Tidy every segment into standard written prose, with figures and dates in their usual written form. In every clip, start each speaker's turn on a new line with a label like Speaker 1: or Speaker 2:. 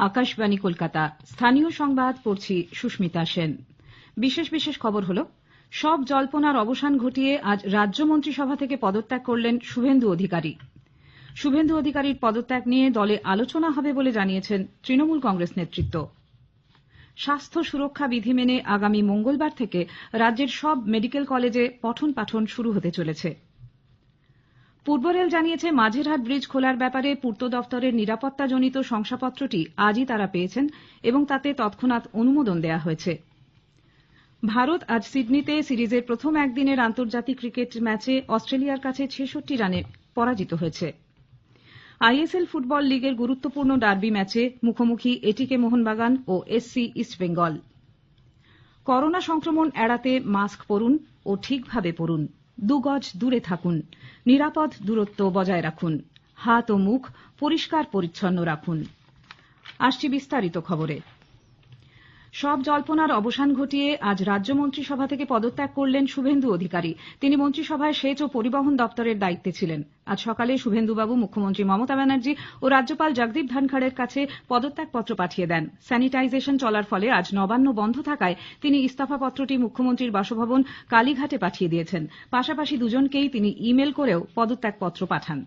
Speaker 1: আকাশবাণী কলকাতা। স্থানীয় সংবাদ পড়ছি সুস্মিতা সেন। বিশেষ বিশেষ খবর হলো, সব জল্পনার অবসান ঘটিয়ে আজ রাজ্য মন্ত্রিসভা থেকে পদত্যাগ করলেন শুভেন্দু অধিকারী। শুভেন্দু অধিকারীর পদত্যাগ নিয়ে দলে আলোচনা হবে বলে জানিয়েছেন তৃণমূল কংগ্রেস নেতৃত্ব। স্বাস্থ্য সুরক্ষা বিধি মেনে আগামী মঙ্গলবার থেকে রাজ্যের সব মেডিকেল কলেজে পঠন পাঠন শুরু হতে চলেছে। পূর্ব রেল জানিয়েছে, মাঝেরহাট ব্রিজ খোলার ব্যাপারে পূর্ত দফতরের নিরাপত্তাজনিত শংসাপত্রটি আজই তারা পেয়েছেন এবং তাতে তৎক্ষণাৎ অনুমোদন দেওয়া হয়েছে। ভারত আজ সিডনিতে সিরিজের প্রথম একদিনের আন্তর্জাতিক ক্রিকেট ম্যাচে অস্ট্রেলিয়ার কাছে ৬৬ রানে পরাজিত হয়েছে। আইএসএল ফুটবল লিগের গুরুত্বপূর্ণ ডার্বি ম্যাচে মুখোমুখি এটিকে মোহনবাগান ও এসসি ইস্টবেঙ্গল। করোনা সংক্রমণ এড়াতে মাস্ক পরুন ও ঠিকভাবে পরুন, ২ গজ দূরে থাকুন, নিরাপদ দূরত্ব বজায় রাখুন, হাত ও মুখ পরিষ্কার পরিচ্ছন্ন রাখুন। আসছি বিস্তারিত খবরে। সব জল্পনার অবসান ঘটিয়ে আজ রাজ্য মন্ত্রিসভা থেকে পদত্যাগ করলেন শুভেন্দু অধিকারী। তিনি মন্ত্রিসভায় সেচ ও পরিবহন দপ্তরের দায়িত্বে ছিলেন। আজ সকালে শুভেন্দুবাবু মুখ্যমন্ত্রী মমতা ব্যানার্জি ও রাজ্যপাল জগদীপ ধনখড়ের কাছে পদত্যাগপত্র পাঠিয়ে দেন। স্যানিটাইজেশন চলার ফলে আজ নবান্ন বন্ধ থাকায় তিনি ইস্তফাপত্রটি মুখ্যমন্ত্রীর বাসভবন কালীঘাটে পাঠিয়ে দিয়েছেন। পাশাপাশি দুজনকেই তিনি ইমেল করেও পদত্যাগপত্র পাঠান।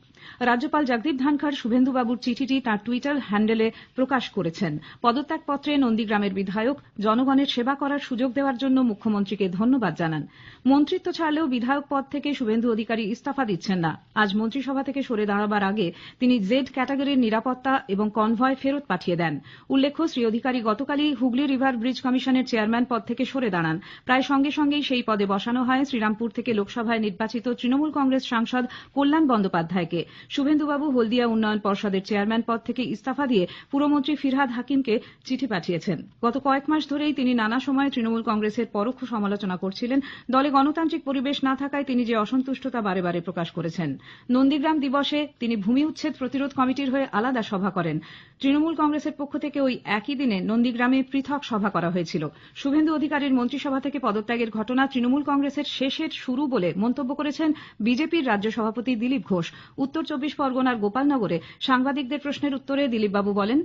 Speaker 1: রাজ্যপাল জগদীপ ধনখড় শুভেন্দুবাবুর চিঠিটি তাঁর টুইটার হ্যান্ডেলে প্রকাশ করেছেন। পদত্যাগপত্রে নন্দীগ্রামের বিধায়ক জনগণের সেবা করার সুযোগ দেওয়ার জন্য মুখ্যমন্ত্রীকে ধন্যবাদ জানান। মন্ত্রিত্ব ছাড়লেও বিধায়ক পদ থেকে শুভেন্দু অধিকারী ইস্তফা দিচ্ছেন না। আজ মন্ত্রিসভা থেকে সরে দাঁড়াবার আগে তিনি জেড ক্যাটাগরির নিরাপত্তা এবং কনভয় ফেরত পাঠিয়ে দেন। উল্লেখ্য, শ্রী অধিকারী গতকালই হুগলি রিভার ব্রিজ কমিশনের চেয়ারম্যান পদ থেকে সরে দাঁড়ান। প্রায় সঙ্গে সঙ্গেই সেই পদে বসানো হয় শ্রীরামপুর থেকে লোকসভায় নির্বাচিত তৃণমূল কংগ্রেস সাংসদ কল্যাণ বন্দ্যোপাধ্যায়কে। শুভেন্দুবাবু হলদিয়া উন্নয়ন পর্ষদের চেয়ারম্যান পদ থেকে ইস্তফা দিয়ে পুরমন্ত্রী ফিরহাদ হাকিমকে চিঠি পাঠিয়েছেন। গত কয়েক মাস ধরেই তিনি নানা সময় তৃণমূল কংগ্রেসের পরোক্ষ সমালোচনা করছিলেন। দলে গণতান্ত্রিক পরিবেশ না থাকায় তিনি যে অসন্তুষ্টতা বারে বারে প্রকাশ করেছেন। নন্দীগ্রাম দিবসে তিনি ভূমি উচ্ছেদ প্রতিরোধ কমিটির হয়ে আলাদা সভা করেন। তৃণমূল কংগ্রেসের পক্ষ থেকে ওই একই দিনে নন্দীগ্রামে পৃথক সভা করা হয়েছিল। শুভেন্দু অধিকারীর মন্ত্রিসভা থেকে পদত্যাগের ঘটনা তৃণমূল কংগ্রেসের শেষের শুরু বলে মন্তব্য করেছেন বিজেপির রাজ্য সভাপতি দিলীপ ঘোষ। উত্তর ২৪ পরগনার গোপালনগরে সাংবাদিকদের প্রশ্নের উত্তরে দিলীপবাবু বলেন,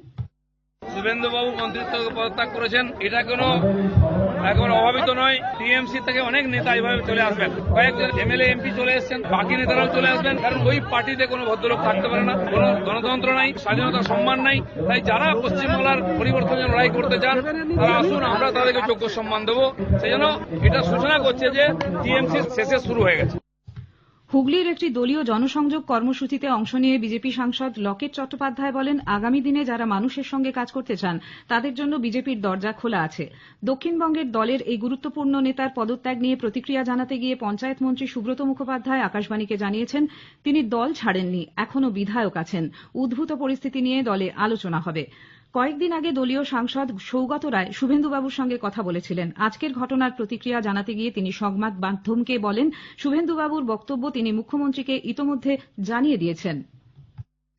Speaker 2: শুভেন্দুবাবু মন্ত্রিত্ব পদত্যাগ করেছেন, এটা কোনো এখন অভাবিত নয়। টিএমসি থেকে অনেক নেতা এইভাবে চলে আসবেন, কয়েকজন এমএলএ এমপি চলে এসছেন, বাকি নেতারাও চলে আসবেন। কারণ ওই পার্টিতে কোনো ভদ্রলোক থাকতে পারে না, কোনো গণতন্ত্র নাই, স্বাধীনতার সম্মান নাই। তাই যারা পশ্চিমবাংলার পরিবর্তনের লড়াই করতে চান তারা আসুন, আমরা তাদেরকে যোগ্য সম্মান দেবো। সেই জন্য এটা সূচনা করছে যে টিএমসি শেষে শুরু হয়ে গেছে।
Speaker 1: হুগলির একটি দলীয় জনসংযোগ কর্মসূচিতে অংশ নিয়ে বিজেপি সাংসদ লকেট চট্টোপাধ্যায় বলেন, আগামী দিনে যারা মানুষের সঙ্গে কাজ করতে চান তাদের জন্য বিজেপির দরজা খোলা আছে। দক্ষিণবঙ্গের দলের এই গুরুত্বপূর্ণ নেতার পদত্যাগ নিয়ে প্রতিক্রিয়া জানাতে গিয়ে পঞ্চায়েত মন্ত্রী সুব্রত মুখোপাধ্যায় আকাশবাণীকে জানিয়েছেন, তিনি দল ছাড়েননি, এখনো বিধায়ক আছেন। উদ্ভূত পরিস্থিতি নিয়ে দলে আলোচনা হবে। কয়েকদিন আগে দলীয় সাংসদ সৌগত রায় শুভেন্দুবাবুর সঙ্গে কথা বলেছিলেন। আজকের ঘটনার প্রতিক্রিয়া জানাতে গিয়ে তিনি সংবাদ মাধ্যমকে বলেন, শুভেন্দুবাবুর বক্তব্য তিনি মুখ্যমন্ত্রীকে ইতোমধ্যে জানিয়ে দিয়েছেন।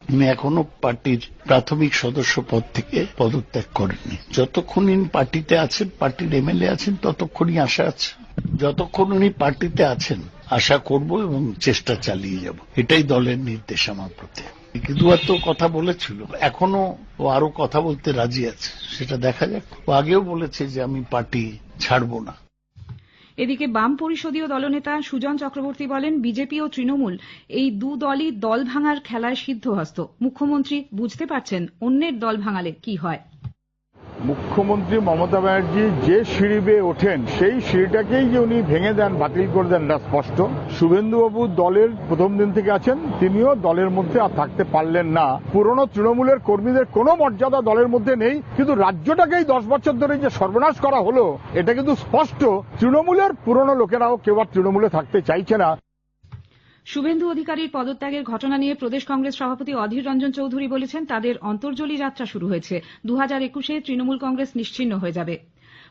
Speaker 3: আমি এখনো পার্টির প্রাথমিক সদস্য পদ থেকে পদত্যাগ করেননি। যতক্ষণ উনি পার্টিতে আছেন, পার্টির এমএলএ আছেন, ততক্ষণই আশা আছে। যতক্ষণ উনি পার্টিতে আছেন আশা করব এবং চেষ্টা চালিয়ে যাব। এটাই দলের নির্দেশ আমার প্রতি। দুবার তো কথা বলেছিল, এখনো ও আরো কথা বলতে রাজি আছে, সেটা দেখা যাক। ও আগেও বলেছে যে আমি পার্টি ছাড়বো না।
Speaker 1: এদিকে বাম পরিষদীয় দলনেতা সুজন চক্রবর্তী বলেন, বিজেপি ও তৃণমূল এই দু দলই দল ভাঙার খেলায় সিদ্ধহস্ত। মুখ্যমন্ত্রী বুঝতে পারছেন অন্যের দল ভাঙালে কি হয়।
Speaker 4: মুখ্যমন্ত্রী মমতা ব্যানার্জি যে সিঁড়ি বেয়ে ওঠেন সেই সিঁড়িটাকেই যে উনি ভেঙে দেন, বাতিল করে দেন, না স্পষ্ট। শুভেন্দুবাবু দলের প্রথম দিন থেকে আছেন, তিনিও দলের মধ্যে আর থাকতে পারলেন না। পুরনো তৃণমূলের কর্মীদের কোনো মর্যাদা দলের মধ্যে নেই, কিন্তু রাজ্যটাকেই 10 বছর ধরে যে সর্বনাশ করা হলো এটা কিন্তু স্পষ্ট। তৃণমূলের পুরনো লোকেরাও কেউ আর তৃণমূলে থাকতে চাইছে না।
Speaker 1: শুভেন্দু অধিকারীর পদত্যাগের ঘটনা নিয়ে প্রদেশ কংগ্রেস সভাপতি অধীর রঞ্জন চৌধুরী বলেছেন, তাদের অন্তর্জলী যাত্রা শুরু হয়েছে। 2021-এ তৃণমূল কংগ্রেস নিশ্চিহ্ন হয়ে যাবে।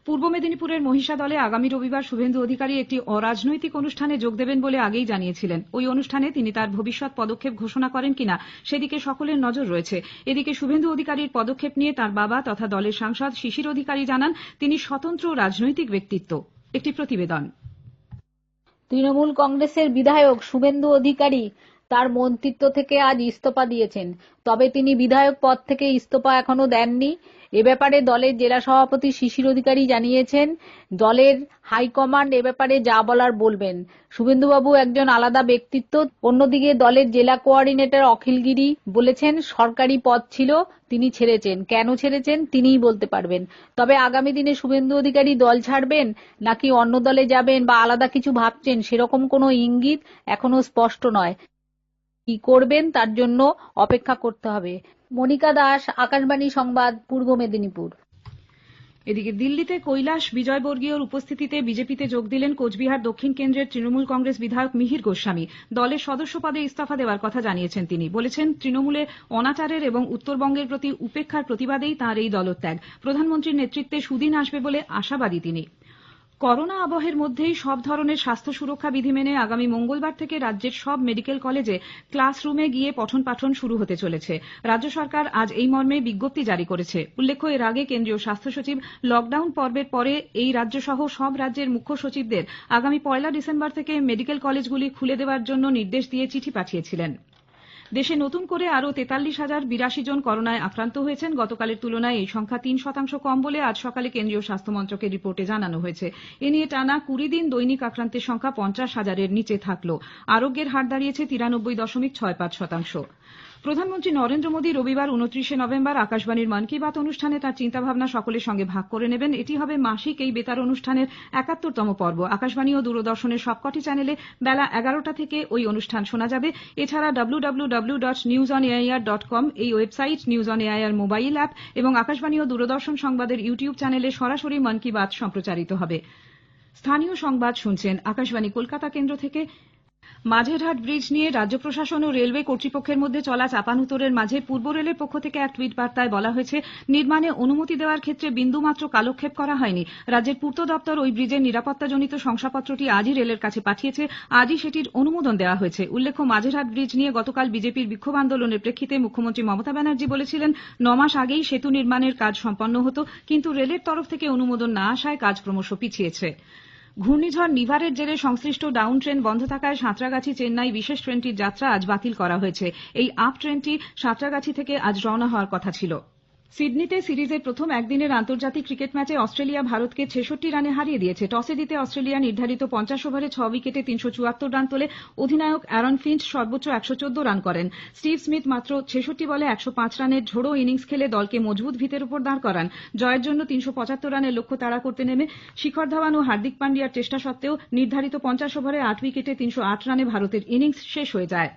Speaker 1: পূর্ব মেদিনীপুরের মহিষাদলে আগামী রবিবার শুভেন্দু অধিকারী একটি অরাজনৈতিক অনুষ্ঠানে যোগ দেবেন বলে আগেই জানিয়েছিলেন। ওই অনুষ্ঠানে তিনি তার ভবিষ্যৎ পদক্ষেপ ঘোষণা করেন কিনা সেদিকে সকলের নজর রয়েছে। এদিকে শুভেন্দু অধিকারীর পদক্ষেপ নিয়ে তার বাবা তথা দলের সাংসদ শিশির অধিকারী জানান, তিনি স্বতন্ত্র রাজনৈতিক ব্যক্তিত্ব। একটি প্রতিবেদন।
Speaker 5: তৃণমূল কংগ্রেসের বিধায়ক শুভেন্দু অধিকারী তার মন্ত্রিত্ব থেকে আজ ইস্তফা দিয়েছেন, তবে তিনি বিধায়ক পদ থেকে ইস্তফা এখনো দেননি। এ ব্যাপারে দলের জেলা সভাপতি শিশির অধিকারী জানিয়েছেন, দলের হাইকমান্ড এ ব্যাপারে যা বলার বলবেন। শুভেন্দুবাবু একজন আলাদা ব্যক্তিত্ব। অন্যদিকে দলের জেলা কোঅর্ডিনেটর অখিল গিরি বলেছেন, সরকারি পদ ছিল, তিনি ছেড়েছেন, কেন ছেড়েছেন তিনিই বলতে পারবেন। তবে আগামী দিনে শুভেন্দু অধিকারী দল ছাড়বেন নাকি অন্য দলে যাবেন বা আলাদা কিছু ভাবছেন সেরকম কোনো ইঙ্গিত এখনো স্পষ্ট নয়। কি করবেন তার জন্য অপেক্ষা করতে হবে। মনিকা দাস, আকাশবাণী সংবাদ, পূর্ব মেদিনীপুর।
Speaker 1: এদিকে দিল্লিতে কৈলাস বিজয়বর্গীয়র উপস্থিতিতে বিজেপিতে যোগ দিলেন কোচবিহার দক্ষিণ কেন্দ্রের তৃণমূল কংগ্রেস বিধায়ক মিহির গোস্বামী। দলের সদস্য পদে ইস্তফা দেওয়ার কথা জানিয়েছেন তিনি। বলেছেন, তৃণমূলে অনাচারের এবং উত্তরবঙ্গের প্রতি উপেক্ষার প্রতিবাদেই তাঁর এই দলত্যাগ। প্রধানমন্ত্রীর নেতৃত্বে সুদিন আসবে বলে আশাবাদী তিনি। করোনা আবহের মধ্যেই সব ধরনের স্বাস্থ্য সুরক্ষা বিধি মেনে আগামী মঙ্গলবার থেকে রাজ্যের সব মেডিকেল কলেজে ক্লাসরুমে গিয়ে পঠন পাঠন শুরু হতে চলেছে। রাজ্য সরকার আজ এই মর্মে বিজ্ঞপ্তি জারি করেছে। উল্লেখ্য, এর আগে কেন্দ্রীয় স্বাস্থ্য সচিব লকডাউন পর্বের পরে এই রাজ্য সহ সব রাজ্যের মুখ্য সচিবদের আগামী 1 ডিসেম্বর থেকে মেডিকেল কলেজগুলি খুলে দেওয়ার জন্য নির্দেশ দিয়ে চিঠি পাঠিয়েছিলেন। দেশে নতুন করে আরও 43,082 জন করোনায় আক্রান্ত হয়েছেন। গতকালের তুলনায় এই সংখ্যা 3% কম বলে আজ সকালে কেন্দ্রীয় স্বাস্থ্য মন্ত্রকের রিপোর্টে জানানো হয়েছে। এ নিয়ে টানা 20 দিন দৈনিক আক্রান্তের সংখ্যা 50,000-এর নিচে থাকলো। আরোগ্যের হার দাঁড়িয়েছে 93.65%। প্রধানমন্ত্রী নরেন্দ্র মোদী রবিবার 29 নভেম্বর আকাশবাণীর মন কি বাত অনুষ্ঠানে তাঁর চিন্তাভাবনা সকলের সঙ্গে ভাগ করে নেবেন। এটি হবে মাসিক এই বেতার অনুষ্ঠানের 71তম পর্ব। আকাশবাণী ও দূরদর্শনের সবকটি চ্যানেলে বেলা 11টা থেকে ওই অনুষ্ঠান শোনা যাবে। এছাড়া www.newsonair.com এই website, news on AIR mobile app এবং আকাশবাণী ও দূরদর্শন সংবাদের ইউটিউব চ্যানেলে সরাসরি মন কি বাত সম্প্রচারিত হবে। স্থানীয় সংবাদ শুনছেন আকাশবাণী কলকাতা কেন্দ্র থেকে। মাঝেরহাট ব্রিজ নিয়ে রাজ্য প্রশাসন ও রেলওয়ে কর্তৃপক্ষের মধ্যে চলা চাপানুতোরের মাঝে পূর্ব রেলের পক্ষ থেকে এক টুইট বার্তায় বলা হয়েছে, নির্মাণে অনুমতি দেওয়ার ক্ষেত্রে বিন্দুমাত্র কালক্ষেপ করা হয়নি। রাজ্যের পূর্ত দপ্তর ওই ব্রিজের নিরাপত্তাজনিত শংসাপত্রটি আজই রেলের কাছে পাঠিয়েছে। আজই সেটির অনুমোদন দেওয়া হয়েছে। উল্লেখ্য, মাঝেরহাট ব্রিজ নিয়ে গতকাল বিজেপির বিক্ষোভ আন্দোলনের প্রেক্ষিতে মুখ্যমন্ত্রী মমতা ব্যানার্জি বলেছিলেন, 9 মাস আগেই সেতু নির্মাণের কাজ সম্পন্ন হতো, কিন্তু রেলের তরফ থেকে অনুমোদন না আসায় কাজ ক্রমশ পিছিয়েছে। ঘূর্ণিঝড় নিভারের জেরে সংশ্লিষ্ট ডাউন ট্রেন বন্ধ থাকায় সাঁতরাগাছি চেন্নাই বিশেষ ট্রেনটির যাত্রা আজ বাতিল করা হয়েছে। এই আপ ট্রেনটি সাঁতরাগাছি থেকে আজ রওনা হওয়ার কথা ছিল। সিডনিতে সিরিজের প্রথম একদিনের আন্তর্জাতিক ক্রিকেট ম্যাচে অস্ট্রেলিয়া ভারতকে 66 রানে হারিয়ে দিয়েছে। টসে জিতে অস্ট্রেলিয়া নির্ধারিত 50 ওভারে 6 উইকেটে 374 রান তোলে। অধিনায়ক অ্যারন ফিঞ্চ সর্বোচ্চ 114 রান করেন। স্টিভ স্মিথ মাত্র 66 বলে 105 রানের ঝোড়ো ইনিংস খেলে দলকে মজবুত ভিতের উপর দাঁড় করান। জয়ের জন্য 375 রানের লক্ষ্য তাড়া করতে নেমে শিখর ধাওয়ান ও হার্দিক পান্ডিয়ার চেষ্টা সত্ত্বেও নির্ধারিত 50 ওভারে 8 উইকেটে 308 রানে ভারতের ইনিংস শেষ হয়ে যায়।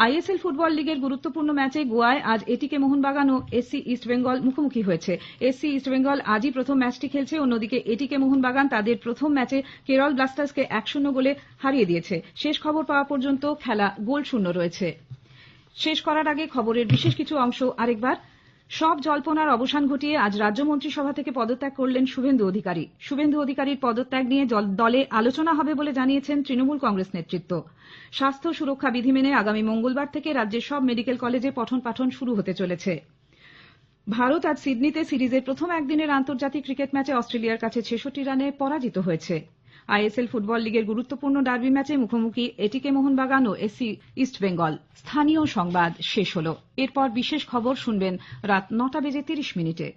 Speaker 1: আইএসএল ফুটবল লিগের গুরুত্বপূর্ণ ম্যাচে গোয়ায় আজ এটিকে মোহনবাগান ও এসসি ইস্টবেঙ্গল মুখোমুখি হয়েছে। এসসি ইস্টবেঙ্গল আজই প্রথম ম্যাচটি খেলছে। অন্যদিকে এটিকে মোহনবাগান তাদের প্রথম ম্যাচে কেরল ব্লাস্টার্সকে 1-0 গোলে হারিয়ে দিয়েছে। শেষ খবর পাওয়া পর্যন্ত খেলা গোলশূন্য রয়েছে। শেষ করার আগে খবরের বিশেষ কিছু অংশ আরেকবার। সব জল্পনার অবসান ঘটিয়ে আজ রাজ্য মন্ত্রিসভা থেকে পদত্যাগ করলেন শুভেন্দু অধিকারী। শুভেন্দু অধিকারীর পদত্যাগ নিয়ে দলে আলোচনা হবে বলে জানিয়েছেন তৃণমূল কংগ্রেস নেতৃত্ব। স্বাস্থ্য সুরক্ষা বিধি মেনে আগামী মঙ্গলবার থেকে রাজ্যের সব মেডিকেল কলেজে পঠন পাঠন শুরু হতে চলেছে। ভারত আজ সিডনিতে সিরিজের প্রথম একদিনের আন্তর্জাতিক ক্রিকেট ম্যাচে অস্ট্রেলিয়ার কাছে 66 রানে পরাজিত হয়েছে। আইএসএল ফুটবল লিগের গুরুত্বপূর্ণ ডার্বি ম্যাচে মুখোমুখি এটিকে মোহনবাগান ও এসসি ইস্টবেঙ্গল। স্থানীয় সংবাদ শেষ হলো। এরপর বিশেষ খবর শুনবেন রাত 9টা বেজে 30 মিনিটে।